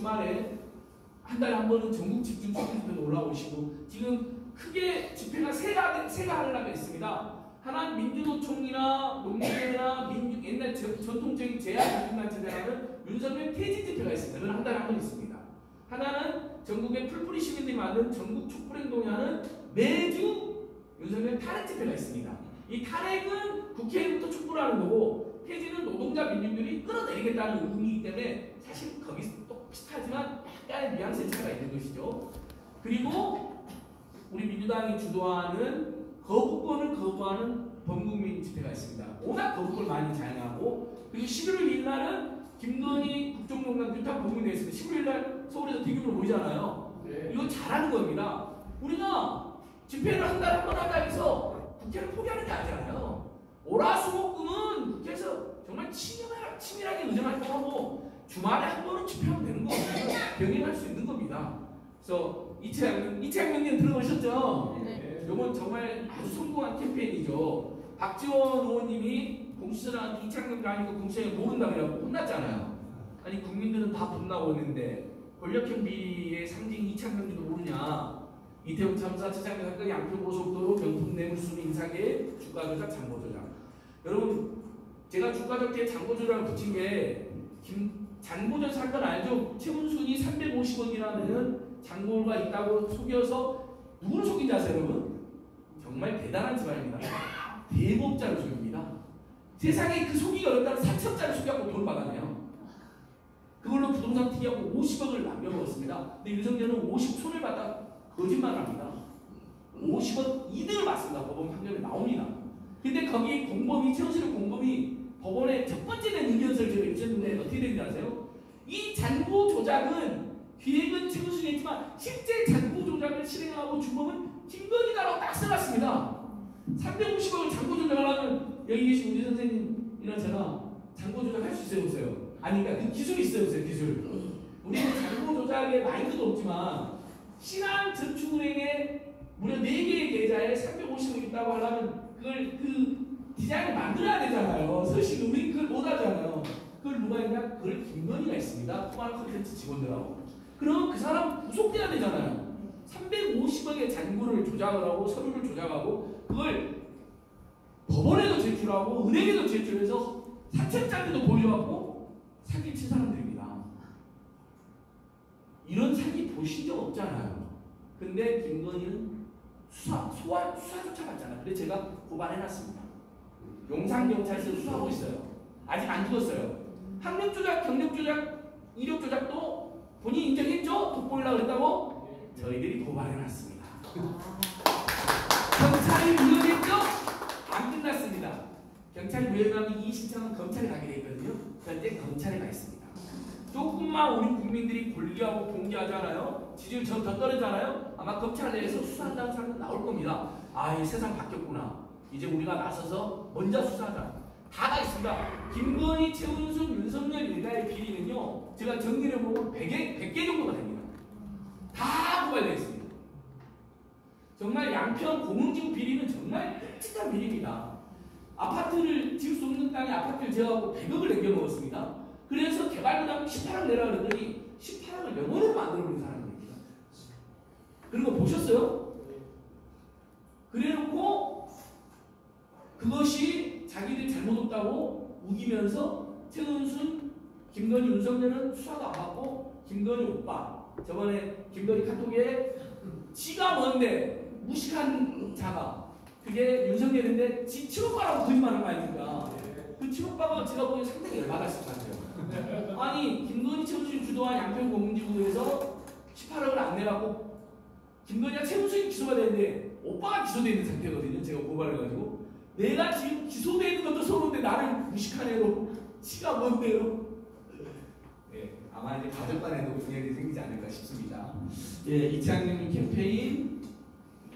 주말에 한 달에 한 번은 전국 집중 집회도 올라오시고 지금 크게 집회가 세가 하려고 있습니다. 하나는 민주노총이나 농민회나 옛날 전통적인 제야민주단체들하는 윤석열 퇴진 집회가 있습니다. 그건 한 달에 한 번 있습니다. 하나는 전국의 풀뿌리 시민들이 만든 전국 촛불행동이 하는 매주 윤석열 탈핵 집회가 있습니다. 이 탈핵은 국회의원부터 촛불하는 거고 퇴진은 노동자 민중들이 끌어내리겠다는 의미이기 때문에 사실 거기서 또 비슷하지만 약간의 뉘앙스의 차이가 있는 것이죠. 그리고 우리 민주당이 주도하는 거부권을 거부하는 범국민 집회가 있습니다. 워낙 거부권을 많이 자행하고 그리고 11월 2일 날은 김건희 국정농단 규탄 범국이 되어 있습니다. 11일 날 서울에서 대규모로 모이잖아요. 네. 이거 잘하는 겁니다. 우리가 집회를 한 달에 한 번 하다 해서 국회를 포기하는 게 아니잖아요. 월화수목금은 국회에서 정말 치밀하게 의정활동하고 주말에 한 번은 집회하면 되는 거거든요. 병행할 수 있는 겁니다. 그래서 이채영님 들어보셨죠? 네. 이건 정말 아주 성공한 캠페인이죠. 박지원 의원님이 공수처랑 이창용이 아니고 공수처에 모른다 그래갖고 혼났잖아요. 아니 국민들은 다 본다고 했는데 권력형 비리의 상징 이창용도 모르냐. 이태원 참사 최장면 사건 양평고속도로 경품 뇌물수수 인사계 주가 조작 잔고 조작. 여러분 제가 주가 조작에 잔고 조작을 붙인 게 잔고 조작 사건 알죠? 최문순이 350억이라는 잔고가 있다고 속여서 누구를 속인지 아세요 여러분? 정말 대단한 집안입니다. 대법자를 속입니다. 세상에 그 속이기 어렵다는 4천짜리 속여갖고 돈 받았네요. 그걸로 부동산 투기하고 50억을 남겨먹었습니다. 근데 윤석열은 50 손을 받아 거짓말을 합니다. 50억 이득을 받습니다. 법원 판결에 나옵니다. 근데 거기 공범이 최우수의 공범이 법원에 첫 번째 낸 의견서를 제가 읽었는데 어떻게 되는지 아세요? 이 잔고 조작은 기획은 최우수이 했지만 실제 잔고 조작을 실행하고 주범은 김건희다라고 딱 써놨습니다. 350억을 잔고 조작하려면 여기 계신 우리 선생님이나 제가 잔고 조작할 수 있어요 없어요? 아니 그러니까 그 기술이 있어요 없어요? 기술. 우리는 잔고 조작에 마인드도 없지만 신한저축은행에 무려 4개의 계좌에 350억 있다고 하려면 그걸 그 디자인을 만들어야 되잖아요. 사실 우리 그걸 못 하잖아요. 그걸 누가 했냐? 그걸 김건희가 했습니다. 통화 콘텐츠 직원들하고. 그럼 그 사람 구속돼야 되잖아요. 350억의 잔고를 조작을 하고 서류를 조작하고 그걸 법원에도 제출하고 은행에도 제출해서 사채장에도 보여갖고 사기친 사람들입니다. 이런 사기 보신 적 없잖아요. 근데 김건희는 수사조차 받잖아요. 그래서 제가 고발해놨습니다. 용산경찰서 수사하고 있어요. 아직 안 죽었어요. 학력조작, 경력조작, 이력조작도 본인이 인정했죠? 돋보이려고 그랬다고? 저희들이 고발해놨습니다. 경찰이 무효했죠? 안 끝났습니다. 경찰이 무효하면 이 신청은 검찰에 가게 되거든요. 현재 검찰에 가 있습니다. 조금만 우리 국민들이 권리하고 공개하잖아요. 지지율 전 더 떨어지잖아요. 아마 검찰 내에서 수사한다는 사람도 나올 겁니다. 아, 이 세상 바뀌었구나. 이제 우리가 나서서 먼저 수사하자. 다가 있습니다. 김건희, 최은순, 윤석열 일가의 비리는요. 제가 정리를 해보면 100개 정도가 됩니다. 다 고발되어 있습니다. 정말 양평 공흥지구 비리는 정말 끔찍한 비리입니다. 아파트를 지을 수 없는 땅에 아파트를 지어가고 100억을 남겨먹었습니다. 그래서 개발부담 18억 내라 그랬더니 18억을 영원으로 만들어버린 사람입니다. 그런 거 보셨어요? 그래놓고 그것이 자기들이 잘못 없다고 우기면서 최은순, 김건희, 윤석열은 수사도 안 받고 김건희 오빠 저번에 김건희 카톡에 지가 뭔데 무식한 자가 그게 윤석열인데 지 친오빠라고 거짓말한 거 아닙니까? 그 친오빠가 제가 보기엔 상당히 열받았을 것 같아요. 아니 김건희, 최은순이 주도한 양평 공흥지구에서 18억을 안 내갖고 김건희와 최은순이 기소가 되는데 오빠가 기소되어 있는 상태거든요. 제가 고발해가지고 내가 지금 기소되어 있는 것도 서로인데 나를 무식한 애로 지가 뭔데요? 네, 아마 이제 가족 간에도 분열이 생기지 않을까 싶습니다. 예, 이창용 캠페인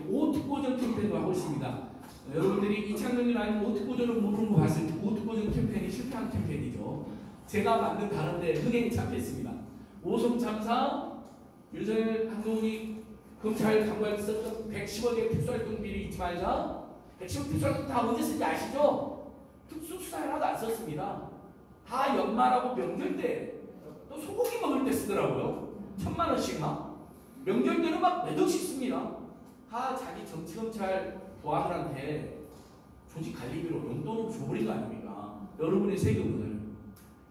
오특보전 캠페인도 하고 있습니다. 여러분들이 이창용이 아닌 오특보전을 모르는 거 봤을 때 오특보전 캠페인이 실패한 캠페인이죠. 제가 만든 다른데 흥행이 잡혔습니다. 오송 참사, 윤석열 한동훈이 검찰 감찰에 썼던 110억의 특수활동 비리 잊지 말자. 110억 특수활동 다 언제 쓴지 아시죠? 특수수사 하나도 안 썼습니다. 다 연말하고 명절 때 또 소고기 먹을 때 쓰더라고요. 1000만 원씩만. 명절 때는 막 몇 억씩 씁니다. 다 자기 정치검찰 보안들한테 조직 관리비로 용돈으로 줘버린 거 아닙니까? 여러분의 세금을.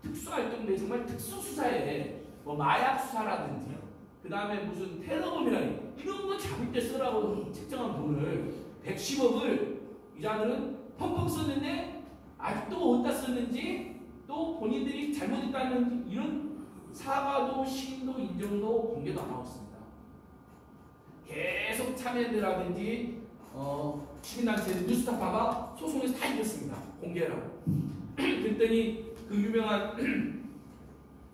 특수활동대 정말 특수수사에 뭐 마약 수사라든지 그 다음에 무슨 테러범이라니 이런 거 잡을 때 쓰라고 책정한 돈을 110억을 이 자들은 펑펑 썼는데 아직도 어디다 썼는지 또 본인들이 잘못했다는 이런 사과도 시인도 인정도 공개도 안 하고 있습니다. 계속 참여연대라든지 시민단체 뉴스타 봐봐 소송에서 다 이겼습니다. 공개라고. 그랬더니 그 유명한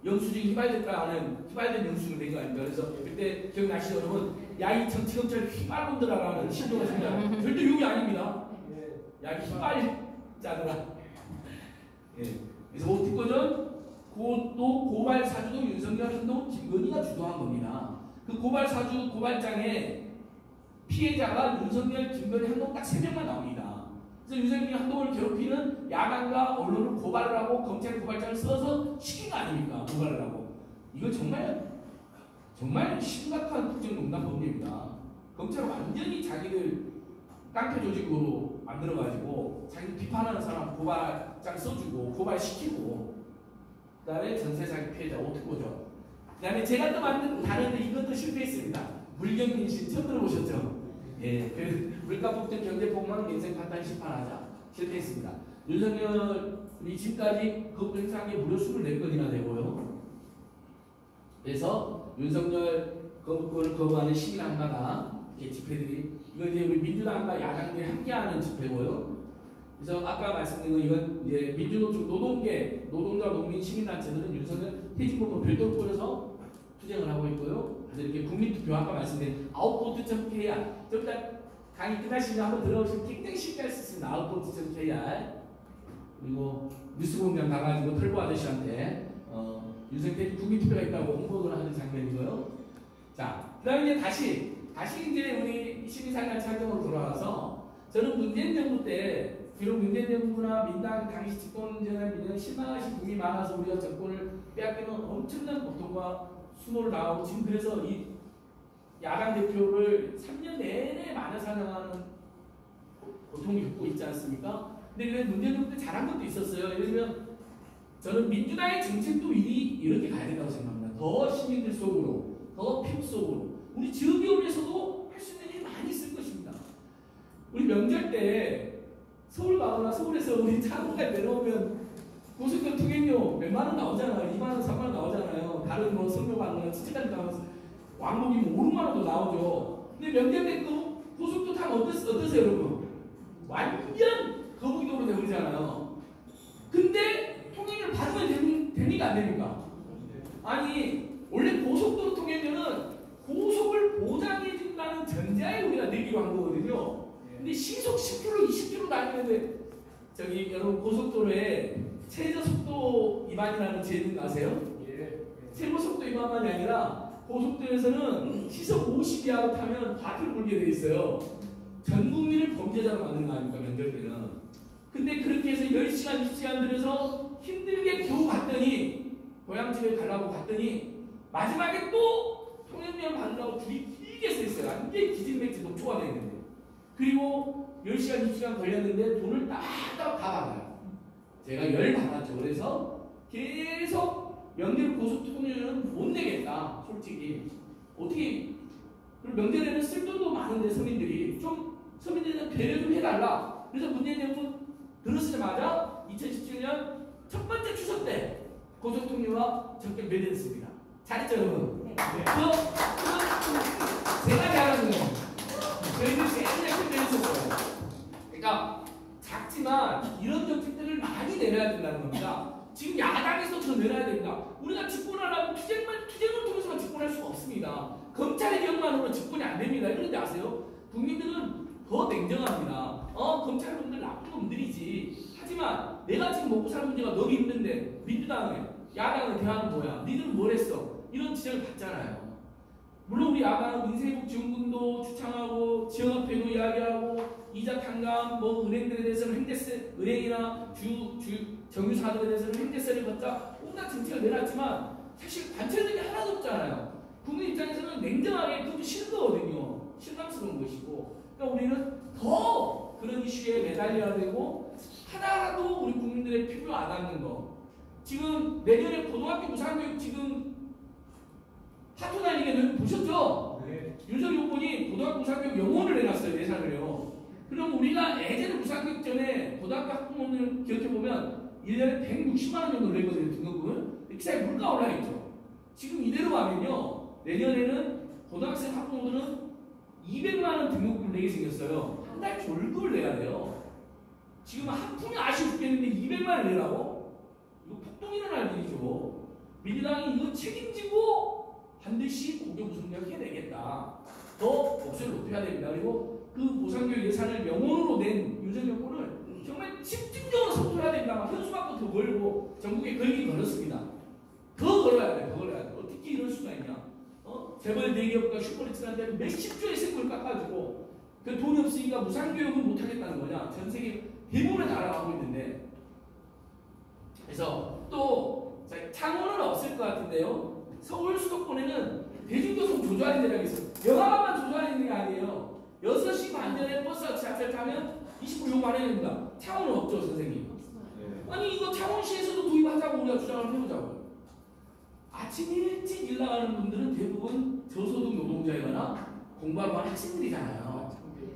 영수증 휘발됐다는 휘발된 영수증을 낸 거 아닙니까? 그래서 그때 기억나시죠 여러분? 야이 정치검찰 휘발놈들아라는 신조가 생겨요. 절대 욕이 아닙니다. 야 휘발자들아. 예. 그래서 어떻게든 그것도 고발 사주도 윤석열 한동 김건희가 주도한 겁니다. 그 고발 사주 고발장에 피해자가 윤석열 김건희 한동 딱 3명만 나옵니다. 그래서 윤석열 한동을 괴롭히는 야당과 언론을 고발을 하고 검찰 고발장을 써서 시킨 거 아닙니까? 고발을 하고. 이거 정말 심각한 국정농단범죄입니다. 검찰은 완전히 자기들 깡패 조직으로 만들어가지고 자기들 비판하는 사람 고발장 써주고 고발시키고 그 다음에 전세사기 피해자 어떻게 보죠? 그 다음에 제가 또 만든 다른데 이것도 실패했습니다. 물경민신 처음 들어보셨죠? 예, 그 물가 폭등 경제 폭망 인생 판단 심판하자 실패했습니다. 윤석열이 지금까지 그 행사한 게 무려 24건이나 되고요. 그래서 윤석열 거부권을 거부하는 시민항가가 이렇게 집회들이 이건 이제 우리 민주당과 야당들이 함께하는 집회고요. 그래서 아까 말씀드린 건 이건 이제 민주노총 노동계 노동자 농민 시민단체들은 윤석열 퇴직금을 별도로 뿌려서 투쟁을 하고 있고요. 그래서 이렇게 국민투표 아까 말씀드린 아웃보트.kr 좀 이따 강의 끝나시면 한번 들어오시면 굉장히 쉽게 할 수 있습니다. 아웃보트.kr 그리고 뉴스공장 가가지고 털보 아저씨한테 윤석열 국민투표가 있다고 홍보를 하는 장면이고요. 자, 그 다음에 이제 다시 이제 우리 시민사회단체 활동으로 돌아와서 저는 문재인 정부 때 비록 문재인 정부나 민당 당시 집권전에 민주당 실망하신 분이 많아서 우리가 정권을 빼앗기는 엄청난 고통과 수모를 당하고 지금 그래서 이 야당 대표를 3년 내내 만에 사냥하는 고통을 겪고 있지 않습니까? 근데 왜 문재인 정부 때 잘한 것도 있었어요. 예를 들면 저는 민주당의 정책도 이렇게 가야 된다고 생각합니다. 더 시민들 속으로, 더 피부 속으로. 우리 지역기업에서도 할 수 있는 일이 많이 있을 것입니다. 우리 명절 때 서울 가거나 서울에서 우리 차고가 내려오면 고속도로 통행료 몇만 원 나오잖아요. 2만 원, 3만 원 나오잖아요. 다른 뭐 선교 가거나 지치까지 나와서 왕복이면 5, 6만 원도 나오죠. 근데 명절 때 또 고속도로 타면 어떠세요, 여러분? 완전 거북이도로 되버리잖아요. 근데 통행료를 받으면 됩니까, 안 됩니까? 아니 원래 고속도로 통행료는 고속을 보장해준다는 전제하에 우리가 내기로 한 거거든요. 근데 시속 10km, 20km 다니는데 저기 여러분 고속도로에 최저속도 위반이라는 제도 아세요? 최고속도 위반만이 아니라 고속도로에서는 시속 50 이하로 타면 과태료 물게 돼 있어요. 전 국민을 범죄자로 만드는 거 아닙니까, 명절 때는. 근데 그렇게 해서 10시간, 20시간 들여서 힘들게 겨우 갔더니 고향집에 가려고 갔더니 마지막에 또 통행료 받으려고 줄이 길게 서 있어요. 완전히 기진맥지 녹초가 되어 있는데. 그리고 10시간, 20시간 걸렸는데 돈을 딱 받아요. 제가 열 받았죠. 그래서 계속 명절 고속통행료는 못 내겠다. 솔직히. 어떻게, 그리고 명절에는 쓸 돈도 많은데 서민들이 좀 서민들은 배려 좀 해달라. 그래서 문재인 정부 들어서자마자 2017년 첫 번째 추석 때 고속통행료와 적격 매진했습니다. 잘했죠, 여러분? 네. 제가 잘하는 거예요. 저희는 제일 약속되었었어요. 그러니까 작지만 이런 정책들을 많이 내려야 된다는 겁니다. 지금 야당에서부터 내려야 된다. 우리가 집권하려면 투쟁을 통해서만 집권할 수가 없습니다. 검찰의 경만으로 집권이 안 됩니다. 그런데 아세요? 국민들은 더 냉정합니다. 검찰분들 나쁜 놈들이지. 하지만 내가 지금 먹고 사는 문제가 너무 힘든데 민주당에 야당의 대안은 뭐야? 니들은 뭘 했어? 이런 지적을 받잖아요. 물론 우리 야당은 민생회복지원금도 주창하고 지역화폐도 이야기하고 이자 탕감, 뭐 은행들에 대해서는 행대세, 은행이나 정유사들에 대해서는 행대세를 걷자 온갖 정책을 내놨지만 사실 관철들이 하나도 국민 입장에서는 냉정하게 그것도 싫은 거거든요. 실망스러운 것이고. 그러니까 우리는 더 그런 이슈에 매달려야 되고 하나라도 우리 국민들의 필요 안 하는 거. 지금 내년에 고등학교 무상교육 지금 하트 날리게 보셨죠? 네. 윤석열 후보니 고등학교 무상교육 영원을 내놨어요. 예산을요. 그럼 우리가 예전에 무상교육 전에 고등학교 학부모들 기억해보면 1년에 160만 원 정도 냈거든요. 등급은. 기사에 물가 올라있죠. 지금 이대로 가면요. 내년에는 고등학생 학부모들은 200만 원 등급을 내게 생겼어요. 한 달 졸급을 내야 돼요. 지금 한 푼이 아쉬워 죽겠는데 200만 원 내라고? 이거 폭동 일어날 일이죠. 민주당이 이거 책임지고 반드시 고교 무상교육 해내겠다. 더 목소리를 높여야 됩니다. 그리고 그 무상교육 예산을 명원으로 낸 윤석열 정부를 정말 집중적으로 선포해야 됩니다. 현수막도 더 걸고 전국에 걸기 걸었습니다. 더 걸어야 돼. 더 걸어야 돼. 어떻게 이럴 수가 있냐. 재벌 대기업과 슈퍼리츠한테 몇십 조의 세금을 깎아주고 그 돈이 없으니까 무상교육을 못하겠다는 거냐. 전 세계 대부분의 나라가 하고 있는데. 그래서 또 창원은 없을 것 같은데요. 서울 수도권에는 대중교통 조절하는 데가 있어요. 영화관만 조절하는 게 아니에요. 6시 반 전에 버스 지하철 타면 20불 요금 안 해야 됩니다. 창원은 없죠, 선생님. 아니 이거 창원시에서도 도입하자고 우리가 주장을 해보자고요. 아침 일찍 일 나가는 분들은 대부분 저소득 노동자이거나 공부하러 간 학생들이잖아요.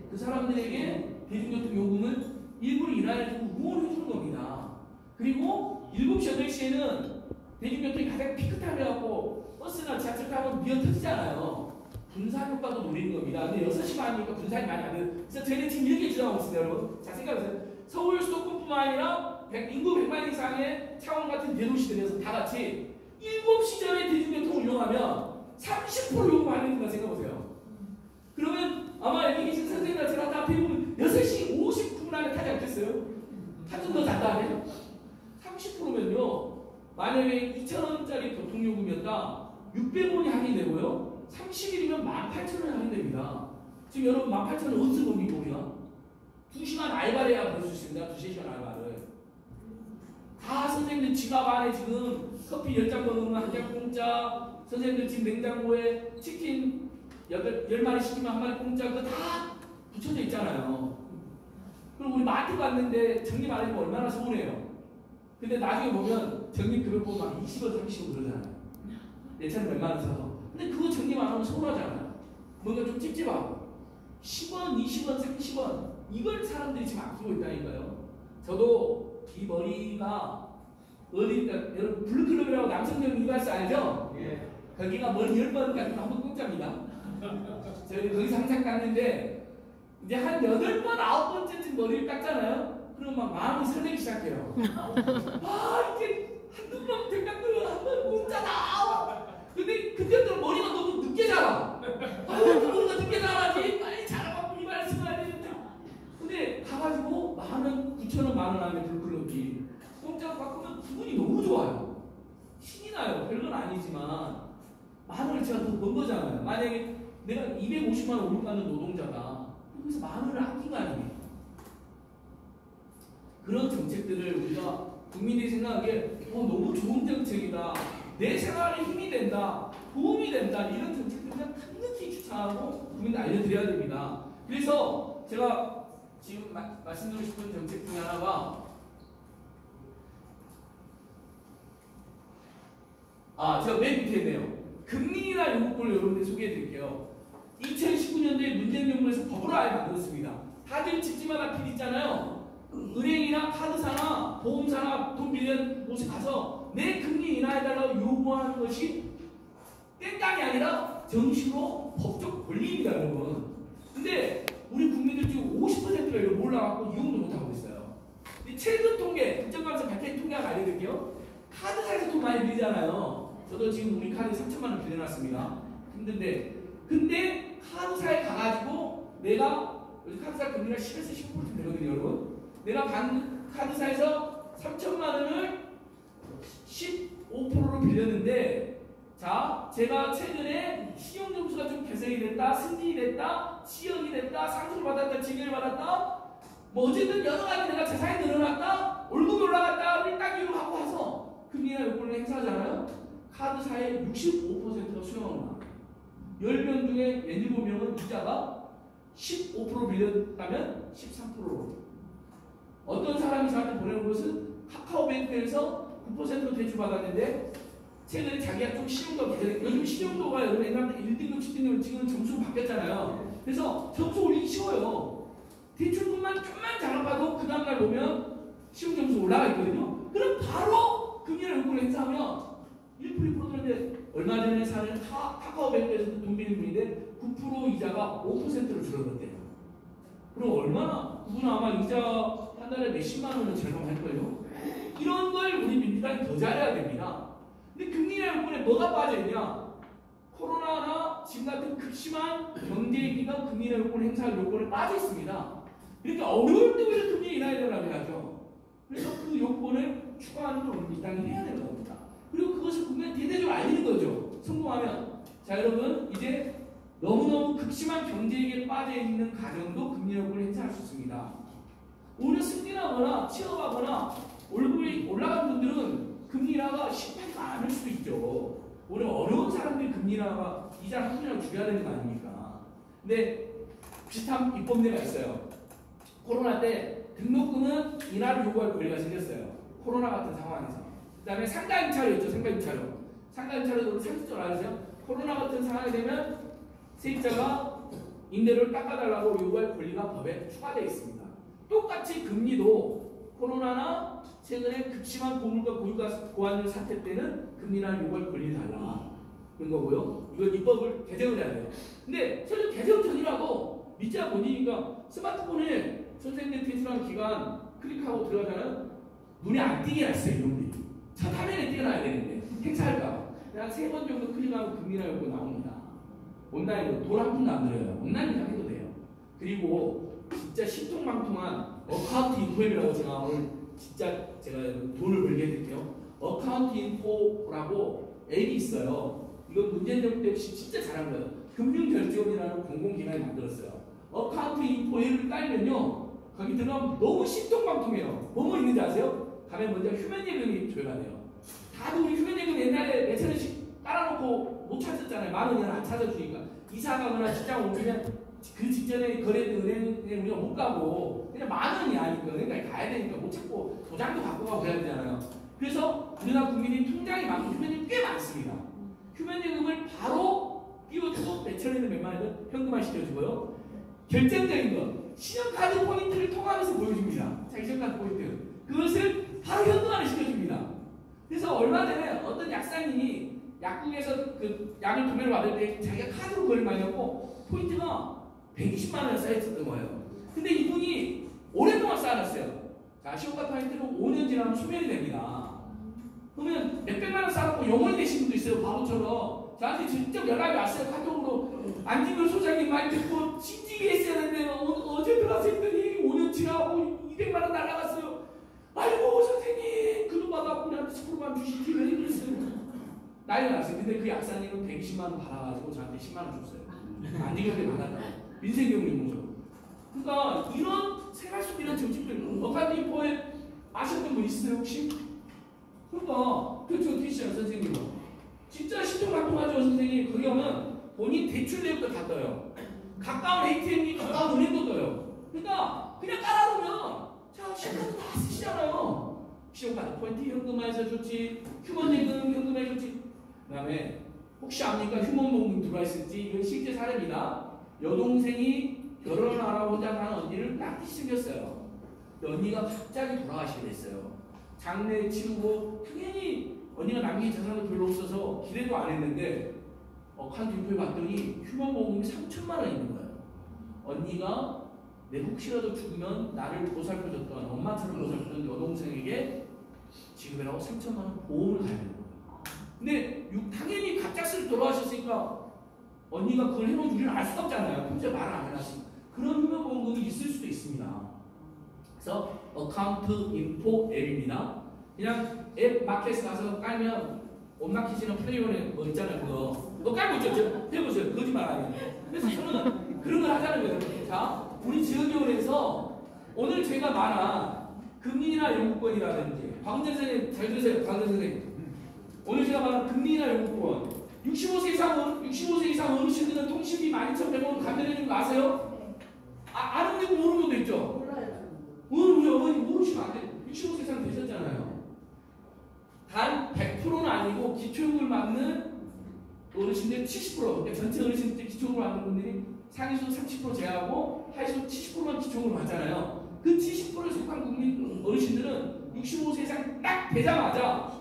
그 사람들에게 대중교통 요금을 일부러 인하해주고 후원을 해주는 겁니다. 그리고 7시, 8시에는 대중교통이 가장 피크타임이라고 버스나 지하철 타면 미어 터지잖아요. 분산 효과도 노리는 겁니다. 근데 6시 반이니까 분산이 많이 안 돼요. 그래서 저희는 지금 이렇게 주장하고 있습니다, 여러분. 자, 생각하세요. 서울 수도권뿐만 아니라 인구 100만 이상의 창원 같은 대도시들에서 다 같이 7시 전에 대중교통을 이용하면 30% 요금 안 해준다 생각해보세요. 그러면 아마 여기 계신 선생님이나 저랑 다 앞에 보면 6시 59분 안에 타지 않겠어요? 한좀 더 잔다 하면 30%면요. 만약에 2,000원짜리 교통요금이었다 600원이 할인되고요. 30일이면 18,000원이 할인됩니다. 지금 여러분 18,000원 어디서 봅니까 우리가? 2시간 알바를 해야 볼 수 있습니다. 2-3시간 알바를. 다 선생님들 지갑 안에 지금 커피 10잔 먹으면 1잔 공짜, 선생님들 지금 냉장고에 치킨 10마리 시키면 1마리 공짜, 그거 다 붙여져 있잖아요. 그럼 우리 마트 갔는데 정리 안 해주면 얼마나 서운해요. 근데 나중에 보면 적립금액 보면 막 20원, 30원 그러잖아요. 내 차는 몇만 원 사서. 근데 그거 적립 안 하면 서운하잖아요. 뭔가 좀 찝찝하고. 10원, 20원, 30원 이걸 사람들이 지금 아끼고 있다니까요. 저도 이 머리가 어디, 여러분 블루클럽이라고 남성용 이발소 알죠? 예. 거기가 머리 10번 깎으면 한 번 공짜입니다. 저희 거기서 항상 깎는데 이제 한 8번, 9번째쯤 머리를 깎잖아요. 그럼 막 마음이 설레기 시작해요. 아 이게 한두 번 깎으면 한 번 공짜다. 근데 그때부터 머리가 너무 늦게 자라. 아 머리가 늦게 자라지. 빨리 자라갖고 이발 쓰면 되는데. 근데 가가지고 10,000원, 9,000원, 10,000원 안에 블루클럽이 공짜로 바꾸면 기분이 너무 좋아요. 신이 나요. 별건 아니지만 10,000원을 제가 더 번 거잖아요. 만약에 내가 250만 원 월급받는 노동자다. 그래서 10,000원을 아낀 거 아닙니까? 그런 정책들을 우리가 국민들이 생각하기에 너무 좋은 정책이다. 내 생활에 힘이 된다. 도움이 된다. 이런 정책들을 그냥 강력히 추천하고 국민들 알려드려야 됩니다. 그래서 제가 지금 말씀드리고 싶은 정책 중에 하나가 제가 맨 밑에 있네요. 금리나 요금을 여러분들 소개해 드릴게요. 2019년도에 문재인 정부에서 법을 아예 만들었습니다. 다들 집집마다 빚 있잖아요. 은행이나 카드사나 보험사나 돈 빌리는 곳에 가서 내 금리 인하해달라고 요구하는 것이 땡깡이 아니라 정식으로 법적 권리입니다, 여러분. 근데 우리 국민들 지금 50%가 이걸 몰라갖고 이용도 못하고 있어요. 최근 통계, 국정감사 밝힌 통계 하나 알려드릴게요. 카드사에서 돈 많이 빌리잖아요. 저도 지금 우리 카드 3천만 원 빌려놨습니다. 힘든데, 근데 카드사에 가가지고 내가 우리 카드사 금리가 10에서 15% 되거든요, 여러분. 내가 카드사에서 3천만 원을 15%로 빌렸는데, 자, 제가 최근에 신용점수가 좀 개선이 됐다, 승진이 됐다, 지역이 됐다, 상승을 받았다, 징계를 받았다, 뭐 어쨌든 여러 가지 내가 재산이 늘어났다, 월급이 올라갔다를 딱 이유로 갖고 와서 금리나 요금을 행사하잖아요. 카드사의 65%가 수령합니다. 10명 중에 7명은 이자가 15% 빌렸다면 13%로. 어떤 사람이 저한테 보내는 것은 카카오뱅크에서 9%로 대출받았는데 최근에 자기가 좀 신용도가 요즘 신용도가 여러분 옛날에 1등급, 10등급 지금 점수가 바뀌었잖아요. 그래서 점수 올리기 쉬워요. 대출금만 좀만 잘 갚아도 그 다음날 보면 시험 점수 올라가 있거든요. 그럼 바로 금리를 요구를 행사하면 1% 들었는데 얼마 전에 사는 카카오뱅크에서 돈 빌린 분인데 9% 이자가 5%로 줄어들었대요. 그럼 얼마나 그분은 아마 이자 한 달에 몇십만 원을 절감할 거예요. 이런 걸 우리 민주당이 더 잘해야 됩니다. 근데 금리나 요건에 뭐가 빠져있냐? 코로나나 지금 같은 극심한 경제위기가 금리나 요건 행사할 요건에 빠져있습니다. 그러니까 어려울 때 왜 금리 인하해야 되라고 해야죠. 그래서 그 요건을 추가하는 걸 우리 민주당이 해야 되는 겁니다. 그리고 그것을 국민에 대대적으로 알리는 거죠. 성공하면. 자, 여러분 이제 너무너무 극심한 경제위기에 빠져있는 가정도 금리 요건을 행사할 수 있습니다. 오히려 승진하거나 취업하거나 월급이 올라간 분들은 금리 인하가 심하지가 않을 수도 있죠. 오히려 어려운 사람들이 금리 인하가 이자 한푼이라도 줄여야 되는 거 아닙니까? 근데 비슷한 입법례가 있어요. 코로나 때 등록금은 인하를 요구할 권리가 생겼어요. 코로나 같은 상황에서. 그 다음에 상가 임차료 있죠. 상가 임차료. 상가 임차료도 상식적으로 알아주세요. 코로나 같은 상황이 되면 세입자가 임대료를 깎아달라고 요구할 권리가 법에 추가되어 있습니다. 똑같이 금리도 코로나나 최근에 극심한 고물가 고유가 고환율 사태 때는 금리나 요구할 권리를 달라. 그런 거고요. 이건 입법을 개정을 해야 돼요. 근데 실제 개정 전이라도 믿자 보니까 스마트폰에 선생님 퇴출한 기간 클릭하고 들어가잖아요. 눈에 안 띄게 놨어요. 이놈들이. 첫 화면에 띄어놔야 되는데 행사할까 그냥 3번 정도 클릭하고 금리나 요구 나옵니다. 온라인으로 돈 한 푼도 안 들어요. 온라인으로 해도 돼요. 그리고 진짜 신통방통한 어카운트 인포앱이라고 제가 오늘 진짜 제가 돈을 벌게 해드릴게요. 어카운트 인포라고 앱이 있어요. 이건 문재인 정부 때 진짜 잘한 거예요. 금융결제원이라는 공공기관이 만들었어요. 어카운트 인포 앱을 깔면요. 거기 들어가면 너무 신통방통해요. 뭐뭐 있는지 아세요? 가면 먼저 휴면 예금이 조회가 돼요. 다들 우리 휴면 예금 옛날에 몇천 원씩 깔아놓고 못 찾았잖아요. 만 원이나 안 찾아주니까. 이사 가거나 직장 옮기면 그 직전에 거래된 은행에 우리가 못 가고 그냥 만 원이 아니까 은행까지 가야 되니까 못 찾고 도장도 갖고 가고 그래야 되잖아요. 그래서 우리나라 국민이 통장이 많고 휴면예금이 꽤 많습니다. 휴면예금을 바로 띄워주고 몇천 원이든 몇만 원이든 현금화 시켜주고요. 결정적인 건 신용카드 포인트를 통화하면서 보여줍니다. 자기 신용카드 포인트. 그것을 바로 현금화를 시켜줍니다. 그래서 얼마 전에 어떤 약사님이 약국에서 그 약을 구매를 받을 때 자기가 카드로 그걸 많이 넣고 포인트가 120만 원에 쌓여있었던 거예요. 근데 이분이 오랫동안 쌓아놨어요. 자, 신용카드 포인트는 5년 지나면 소멸이 됩니다. 그러면 몇백만 원 쌓아놓고 영원히 되신 분도 있어요. 바보처럼. 저한테 직접 연락이 왔어요. 카톡으로. 안진걸 소장님 말 듣고 진지게 했어야 되는데 어제 들어가서 했더니 5년 지나고 200만 원 날라갔어요. 아이고 선생님 그 돈 받아갖고 우리한테 10%만 주시지 왜 이랬어요. 난리가 났어요. 근데 그 약사님은 120만 원 받아가지고 저한테 10만 원 줬어요. 안진걸이 받았다고. 민생경리공소. 그러니까 이런 생활 속 이런 정책들 어카운트 인포에 아셨던 분 있어요 혹시? 그러니까 그렇죠 티시야 선생님은 진짜 신통방통하죠 선생님. 거기 가면 본인 대출 내역도 다 떠요. 가까운 ATM이 가까운 은행도 떠요. 그러니까 그냥 깔아놓으면 자 신용카드 다 쓰시잖아요. 신용카드 포인트 현금화해서 좋지, 휴먼예금 현금화해 좋지. 그 다음에 혹시 압니까 휴먼보험금 들어와 있을지. 이건 실제 사례입니다. 여동생이 결혼을 알아보자 하는 언니를 낚시 생겼어요. 언니가 갑자기 돌아가시게 됐어요. 장례 치르고 당연히 언니가 남긴 재산도 별로 없어서 기대도 안 했는데 어카운트 인포에 봤더니 휴먼보험금이 3천만 원 있는 거예요. 언니가 내 혹시라도 죽으면 나를 보살펴줬던 엄마처럼 보살펴줬던 여동생에게 지급이라고 3천만 원 보험을 가야 되는 거예요. 근데 당연히 갑작스레 돌아가셨으니까 언니가 그걸 해놓은 우리는 알 수가 없잖아요. 평소에 말을 안 해놨으니까. 그런 휴먼보험금이 있을 수도 있습니다. 그래서 어카운트 인포 앱입니다. 그냥 앱 마켓에 가서 깔면 온마켓이나 플레이온에 뭐 있잖아요. 그거 깔고 있죠? 해보세요. 거짓말 아니에요. 그래서 저는 그런 걸 하자는 거예요. 자, 우리 지역의원에서 오늘 제가 말한 금리나 영구권이라든지 박은재 선생님 잘 들으세요. 박은재 선생님 오늘 제가 말한 금리나 영구권 65세 이상은 65세 이상 어르신들은 통신비 12,100원 감면해준 거 아세요? 아는 데 모르는 것도 있죠? 우리 어머니 모르시면 안 돼. 65세 이상 되셨잖아요. 단 100%는 아니고 기초요금을 받는 어르신들 70%, 그러니까 전체 어르신들 기초요금을 받는 분들이 상위수 30% 제하고 하위수 70%만 기초요금을 받잖아요. 그 70%에 속한 국민 어르신들은 65세 이상 딱 되자마자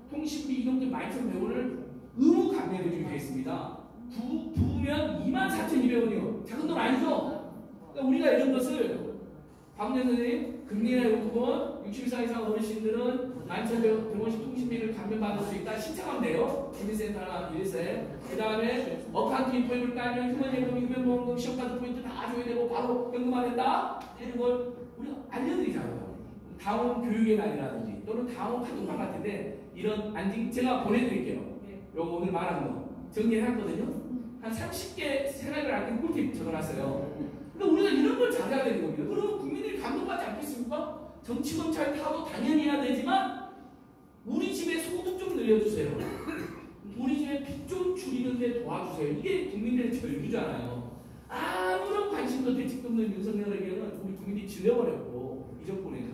통신비 이동비 12,100원을 의무 감면해 주게 되어 있습니다. 부부면 24,200원이요. 작은 돈 아니죠? 그러니까 우리가 이런 것을 박은혜 선생님, 금리나 요금은 60세 이상 어르신들은 11,100원씩 통신비를 감면받을 수 있다. 신청하면 돼요. 주민센터나 유에서에. 그 다음에 어카운트 인포입을 깔면 휴먼예금, 휴면보험금, 시험카드 포인트 다 줘야 되고 바로 현금화 된다. 이런 걸 우리가 알려드리잖아요. 다운 교육의 날이라든지 또는 다운 카톡방 같은데 이런 안징 제가 보내드릴게요. 요거 오늘 말한 거 정리해놨거든요. 한 30개 생활을 아낀 꿀팁 적어놨어요. 근데 우리가 이런 걸 잘해야 되는 겁니다. 그러면 국민들이 감동받지 않겠습니까? 정치 검찰 타도 당연히 해야 되지만 우리 집에 소득 좀 늘려주세요. 우리 집에 빚 좀 줄이는 데 도와주세요. 이게 국민들의 절규잖아요. 아무런 관심도 대책도 없는 윤석열에게는 우리 국민들이 질려버렸고 이 정권에서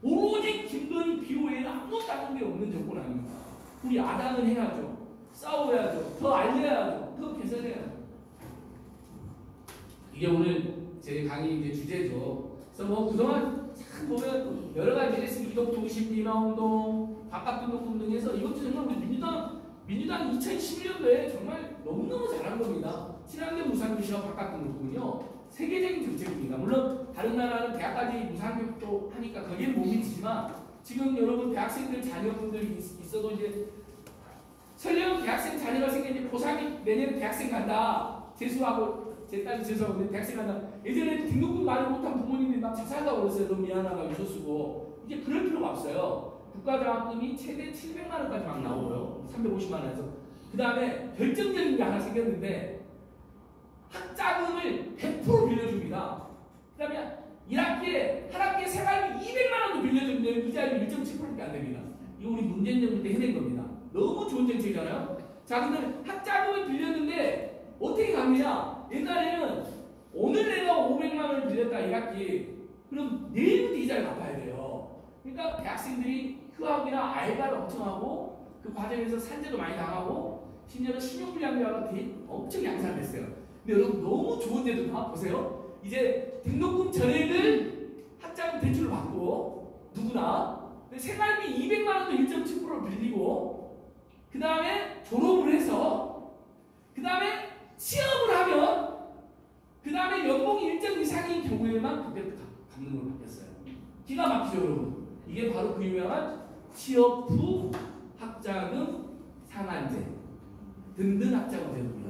오로지 김건희 비호에는 아무것도 다른 게 없는 정권 아닙니까? 우리 야당은 해야죠. 싸워야죠. 더 알려야죠. 더 개선해야죠. 이게 오늘 제 강의 이제 주제죠. 그래서 뭐 그동안 참 보면 여러 가지 했습니다. 이동통신 민화운동, 바깥등록금 등에서 이것도 정말 우리 민주당 2011년도에 정말 너무너무 잘한 겁니다. 친환경 무상교시와 바깥등록금은요 세계적인 정책입니다. 물론 다른 나라는 대학까지 무상교육도 하니까 거기에 못 미치지만 지금 여러분 대학생들 자녀분들 있어도 이제 설령 대학생 자녀가 생기는데 고3이 내년에 대학생 간다. 재수하고 제 딸이 재수하고 대학생 간다. 예전에 등록금 말을 못한 부모님들이 막 자살하고 그랬어요. 너무 미안하다고 유서 쓰고. 이제 그럴 필요가 없어요. 국가장학금이 최대 700만 원까지 막 나오고요. 350만 원에서. 그 다음에 결정적인 게 하나 생겼는데 학자금을 100% 빌려줍니다. 그 다음에 한 학기에 생활비 200만 원도 빌려주는데 이자율이 1.7%밖에 안 됩니다. 이거 우리 문재인 정부 때 해낸 겁니다. 너무 좋은 정책이잖아요. 자, 근데 학자금을 빌렸는데 어떻게 갚느냐? 옛날에는 오늘 내가 500만 원을 빌렸다 1학기. 그럼 내일부터 이자를 갚아야 돼요. 그러니까 대학생들이 휴학이나 알바를 엄청 하고 그 과정에서 산재도 많이 당하고 심지어는 신용불량자가 엄청 양산됐어요. 근데 여러분 너무 좋은 데도 다 보세요. 이제 등록금 전액을 학자금 대출을 받고 누구나 생활비 200만 원도 1.7%를 빌리고 그 다음에 졸업을 해서 그 다음에 취업을 하면 그 다음에 연봉이 일정 이상인 경우에만 그때부터 갚는 걸로 바뀌었어요. 기가 막히죠 여러분. 이게 바로 그 유명한 취업 후 학자금 상한제 등등 학자금 제도입니다.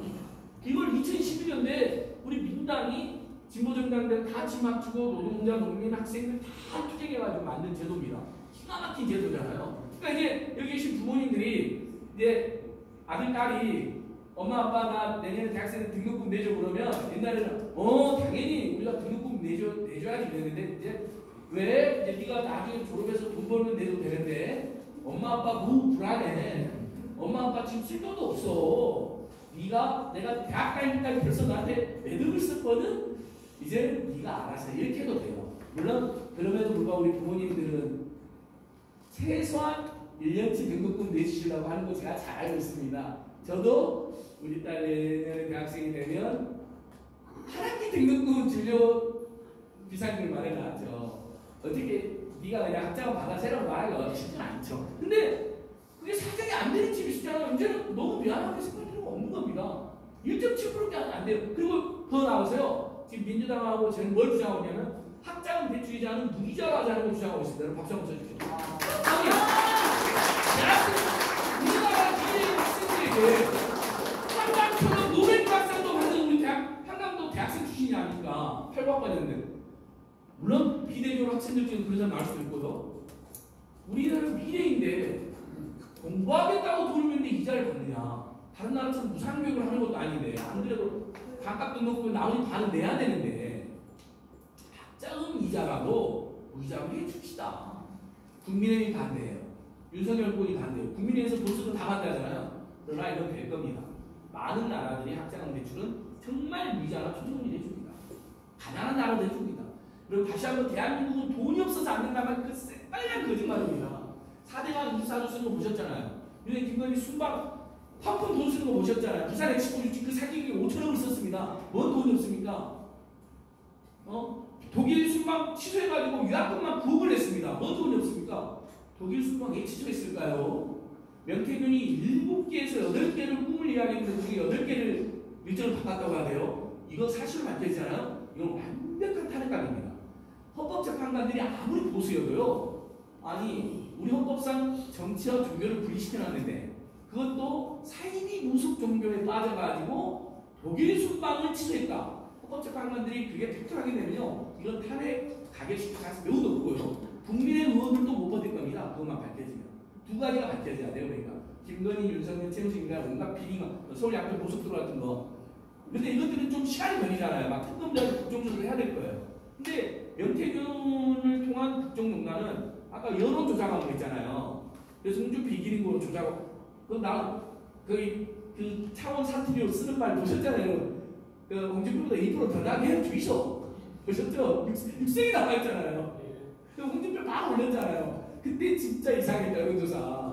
이걸 2011년도에 우리 민주당이 진보정당들 다 집맞추고 노동자, 농민, 학생들 다 투쟁해가지고 만든 제도입니다. 기가 막힌 제도잖아요. 그러니까 이제 여기 계신 부모님들이 이제 아들, 딸이 엄마, 아빠 나 내년에 대학생 등록금 내줘 그러면 옛날에는 당연히 우리가 등록금 내줘야지 그랬는데 이제 왜 이제 네가 나중에 졸업해서 돈 벌면 내도 되는데 엄마, 아빠 너무 불안해. 엄마, 아빠 지금 쓸 돈도 없어. 내가 대학 다닐 때 벌써 나한테 매듭을 썼거든? 이제 네가 알아서 이렇게 해도 돼요. 물론 그럼에도 불구하고 우리 부모님들은 최소한 1년치 등록금 내주시려고 하는 거 제가 잘 알고 있습니다. 저도 우리 딸 내년에 대학생이 되면 한 학기 등록금 주려 비상금을 마련하죠. 어떻게 네가 그냥 학자금 받아 새로 말하기가 쉽지 않죠. 근데 그게 상당히 안 되는 집이 있잖아요. 이제는 너무 미안하게 생각할 필요가 없는 겁니다. 1.7%밖에 안 돼요. 그리고 더 나오세요. 지금 민주당하고 저는 뭘 주장하냐면 학자금 대출이자는 무이자로 하자는 걸 주장하고 있습니다. 박수 한번 쳐주세요. 우리나라 미래의 학생들에게 한강처럼 노벨학상도 받는 우리 한강도 대학생 출신이 아닙니까? 8박과였는데 물론 비대졸 학생들 중에 그런 사람 나올 수도 있고요. 우리나라 미래인데 공부하겠다고 돈을 내는데 이자를 받느냐? 다른 나라처럼 무상교육을 하는 것도 아닌데 안 그래도 각각 등록금을 나머지 반은 내야 되는데 학자금 이자라도 무이자로 해줍시다. 국민의힘이 반대해요. 윤석열 꼴이 반대해요. 국민의힘에서 돈 쓰고 다 반대하잖아요. 그러나 이건 될 겁니다. 많은 나라들이 학자금 대출은 정말 무이자나 초저금리 해줍니다. 가난한 나라도 해줍니다. 그리고 다시 한번 대한민국은 돈이 없어서 안 된다면 그 빨간 거짓말입니다. 4대강 24조 쓰는 거 보셨잖아요. 윤핵 김건희 순방 펑펑 돈 쓰는 거 보셨잖아요. 부산 엑스포 유치 그 사기기 5천억을 썼습니다. 뭔 돈이 없습니까? 독일 순방 취소해가지고 유학금만 9억을 냈습니다. 뭔 돈이 없습니까? 독일 순방 왜 취소했을까요? 명태균이 7개에서 8개를 꿈을 이야기했는데 그게 8개를 일정을 바꿨다고 하네요. 이거 사실로 밝혀지잖아요. 이건 완벽한 탄핵감입니다. 헌법재판관들이 아무리 보수여도요. 아니 우리 헌법상 정치와 종교를 분리시켜놨는데 그것도 사이비 무속 종교에 빠져가지고 독일 순방을 취소했다. 헌법재판관들이 그게 팩트하게 되면요. 이건 탄핵 가결시킬 가능성이 매우 높고요. 국민의 의원들도 못 버틸 겁니다. 그것만 밝혀지면. 두 가지가 밝혀져야 돼요. 그러니까 김건희, 윤석열, 최우식이나 온갖 비리가 서울 양평 고속도로 같은 거. 근데 이것들은 좀 시간이 걸리잖아요. 막 특검자 국정조사를 해야 될 거예요. 근데 명태균을 통한 국정농단은 아까 여론조작한 거 있잖아요. 그래서 홍준표 이기는 거로 조작하고 그 차원 사투리로 쓰는 말 보셨잖아요. 그 홍준표보다 2% 더 나게 해 주이소. 보셨죠? 육성이 나와 있잖아요. 그 홍준표 막 올렸잖아요. 그때 진짜 이상했다 여론조사.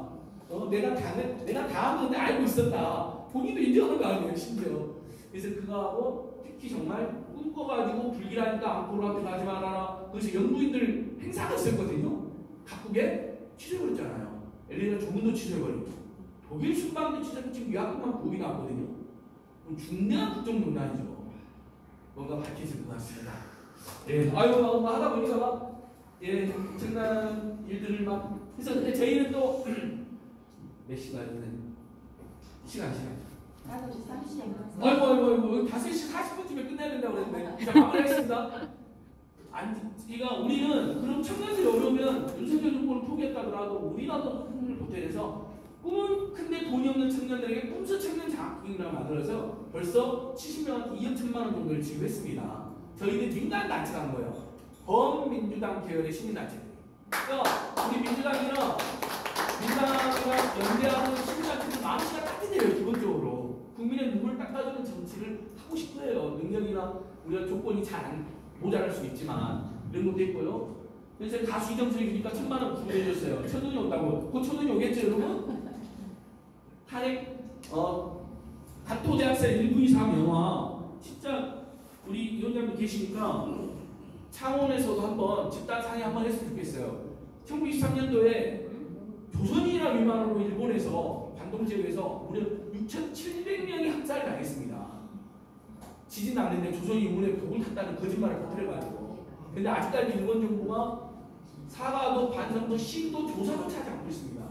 내가 다 한 건데 알고 있었다. 본인도 인정하는 거 아니에요, 심지어. 그래서 그거하고 특히 정말 꿈꿔가지고 불길하니까 앙코르한테 가지 말아라. 그래서 영부인들 행사가 있었거든요. 각국에 취소해버렸잖아요. LA는 조문도 취소해버리고 독일 순방도 취소해버리고 지금 유학금만 보이 나왔거든요. 그럼 중대한 국정농단이죠. 뭔가 밝혀질 것 같습니다. 예, 아유, 뭐 하다 보니까 막, 예, 엄청난 일들을 막 해서 근데 저희는 또 몇 시간이면 시간. 5시 30분. 아이고 5시 40분쯤에 끝내야 된다고 그랬는데 자 마무리하겠습니다. 그러니까 우리는 그럼 청년들이 어려우면 윤석열 정부를 포기했다더라도 우리나라도 꿈을 보태서 꿈은 큰데 돈이 없는 청년들에게 꿈수 청년 장학금이라고 만들어서 벌써 70명한테 2억 1천만 원 정도를 지급했습니다. 저희는 민간 단체가 한 거예요. 범민주당 계열의 시민단체. 그러니까 우리 민주당이랑 민주당이랑 연대하는 시민단체들 마음씨가 따뜻해요. 기본적으로 국민의 눈물 닦아주는 정치를 하고 싶어요. 능력이나 우리가 조건이 잘 모자랄 수 있지만 이런 것도 있고요. 그래서 가수 이정철이 주니까 1,000만 원 구해줬어요. 천원이 온다고. 그 천원이 오겠죠, 여러분? 탄핵 가토대학생 1부 이상 영화 진짜 우리 위원장님 계시니까 창원에서도 한번 집단 상의 한번 했으면 좋겠어요. 1923년도에 조선인이라는 위만으로 일본에서 반동 지역에서 무려 6,700명이 학살을 당했습니다. 지진 났는데 조선이 문에 독을 탔다는 거짓말을 퍼뜨려가지고. 근데 아직까지 일본 정부가 사과도 반성도 시도 조사조차 하지 않고 있습니다.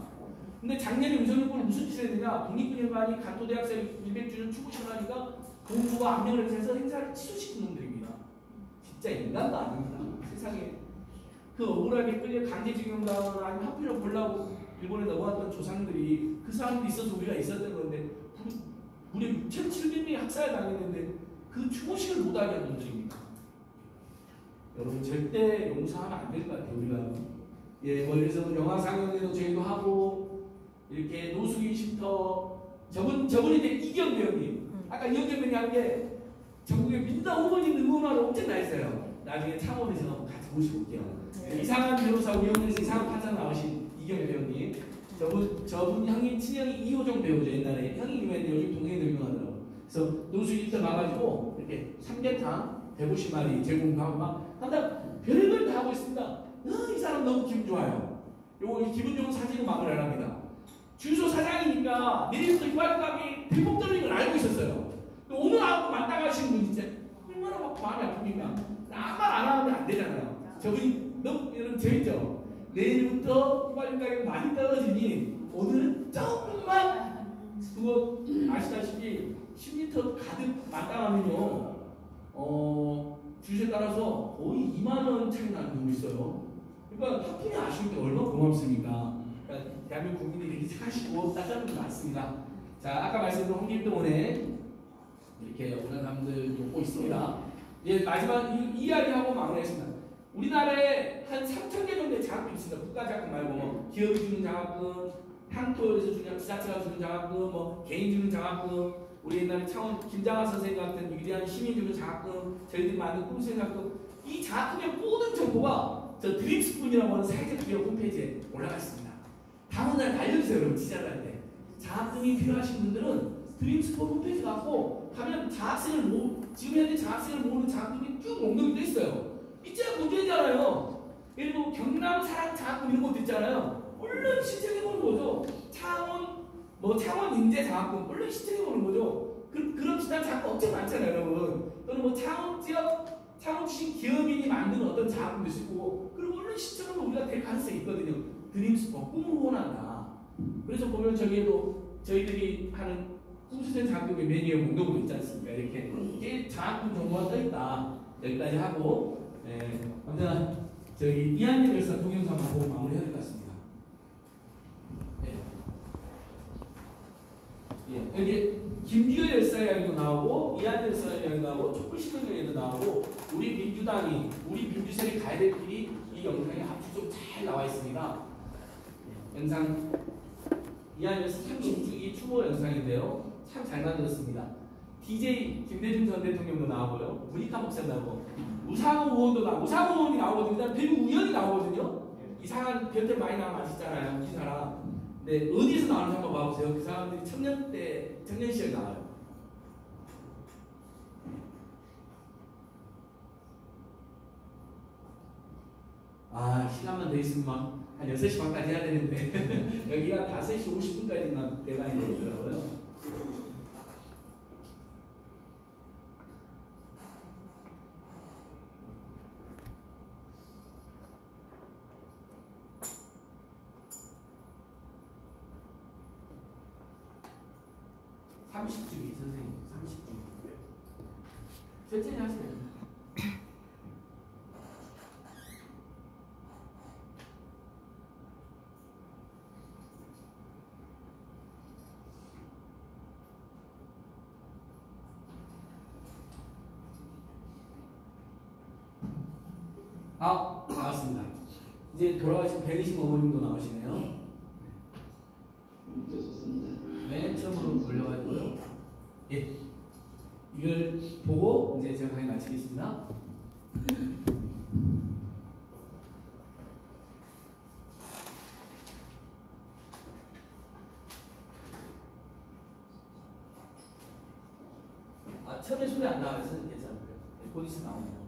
근데 작년에 윤석열이 무슨 짓을 했느냐? 독립기념관이 가토대학생 200주년 추구식을 하니까 본부가 압력을 해서 행사를 취소시킨 놈들입니다. 진짜 인간도 아닙니다. 세상에 그 억울하게 끌려 강제징용당을 아니면 하필이면 보려고 일본에 넘어왔던 조상들이 그 사람들이 있어서 우리가 있었던 건데 무려 6,700명이 학살을 당했는데 그 추모식을 못하게 한 놈들입니다. 여러분 절대 용서하면 안 될 것 같아요. 우리가 예, 그래서 영화 상영회도 저희도 하고 이렇게 노숙인 쉼터 저분이 이제 이경 배우님 아까 이경 배우님이 한 게 전국의 민주당 후보님들 응원하러 엄청 나 있어요. 나중에 창원에서 한번 같이 모시고 올게요. 네. 이상한 변호사 우영에서 이상한 판사 나오신 이경 배우님 저분 형이 친형이 이호정 배우죠. 옛날에 형이 유명했는데 요즘 동생들 유명하더라고. 그래서 노숙인 쉼터 가가지고 이렇게 삼계탕 150마리 제공하고 막 한다 별걸 다 하고 있습니다. 이 사람 너무 기분 좋아요. 이 기분 좋은 사진을 마무리를 합니다. 주유소 사장이니까 내일부터 휴가가기 대폭 떨어진 걸 알고 있었어요. 오늘 하고 만나가시는 분 진짜 얼마나 막 마음이 아픕니까? 아무 말 안 하면 안 되잖아요. 저분이 너무 이런 재밌죠? 내일부터 휴가가기 많이 떨어지니 오늘은 조금만 그거 아시다시피 10리터 가득 만땅하면요 주유소에 따라서 거의 2만원 차이 나는 경우 있어요. 그러니까 한 푼이 아쉬울 때 얼마나 고맙습니까? 그러니까 대한민국 국민들이 이렇게 착하시고 따뜻한 분들 많습니다. 자, 아까 말씀드린 홍길동원에 이렇게 오는 사람들 돕고 있습니다. 이제 마지막 이야기하고 마무리하겠습니다. 우리나라에 한 3,000개 정도의 장학금이 있습니다. 국가장학금 말고 기업이 주는 장학금, 향토에서 주는 지자체가 주는 장학금, 뭐 개인 주는 장학금, 우리 옛날에 창원 김장하 선생 같은 위대한 시민 주는 장학금, 저희들이 만든 꿈수행 장학금, 이 장학금의 모든 정보가 저 드림스푼이라고 하는 사회적 기업 홈페이지에 올라가 있습니다. 다음 날 알려주세요, 여러분. 지자를 할 때. 장학금이 필요하신 분들은 드림스푼 홈페이지 가고 가면 지금 현재 장학생을 모으는 장학금이 쭉 목록이 돼 있어요. 이제야 문제잖아요. 예를 들어 경남 사랑 장학금 이런 것도 있잖아요. 얼른 신청해보는 거죠. 창원 인재 장학금 얼른 신청해보는 거죠. 그런 비슷한 장학금 엄청 많잖아요, 여러분. 또는 뭐 창원 주식 기업인이 만드는 어떤 장학금도 있고, 그리고 얼른 신청하면 우리가 될 가능성이 있거든요. 드림스폰 꿈을 후원한다. 그래서 보면 저기에도 저희들이 하는 꿈수생 장학금의 메뉴에 목록으로 있지 않습니까? 이렇게 장학금 정보가 떠있다. 여기까지 하고, 먼저 저희 이한열 열사 동영상 보고 마무리해야 될 것 같습니다. 여기 김기호 열사의 이야기도 나오고, 이한열 열사의 이야기도 나오고, 촛불시대 이야기도 나오고, 우리 민주당이, 우리 민주색이 가야 될 길이 이 영상에 합축적으로 잘 나와 있습니다. 영상 이한열 열사 30주기 추모 영상인데요. 참 잘 만들었습니다. DJ 김대중 전 대통령도 나오고요. 문희카 목사도 나오고, 우상호 의원도 나오고, 우상호 의원이 나오거든요. 배우 우연히 나오거든요. 이상한 별들 많이 나오면 아시잖아요. 이 사람. 네, 어디서 나오는지 한번 봐보세요. 그 사람들이 청년 시절에 나와요. 시간만 더 있으면 한 6시 반까지 해야 되는데 여기가 5시 50분까지만 대관이 되더라고요. 선생님 30주 천천히 하세요. 나왔습니다. 이제 돌아가신 배리신 어머님도 나오시네요. 맨 처음으로 올려가지고요. 이걸 보고 이제 제가 강의 마치겠습니다. 처음에 소리 안 나와서 괜찮아요. 곧 있으면 나오네요.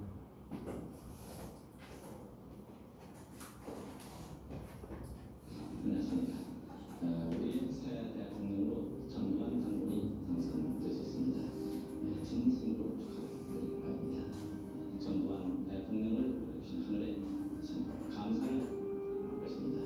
안녕하십니까. 우리 사회 대통령으로 전두환 장군이 당선되셨습니다. 진심으로 축하드립니다. 전두환 대통령을 주신 하늘에 감사를 드립니다.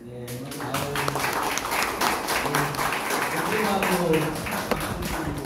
네, 오늘 아우, 네,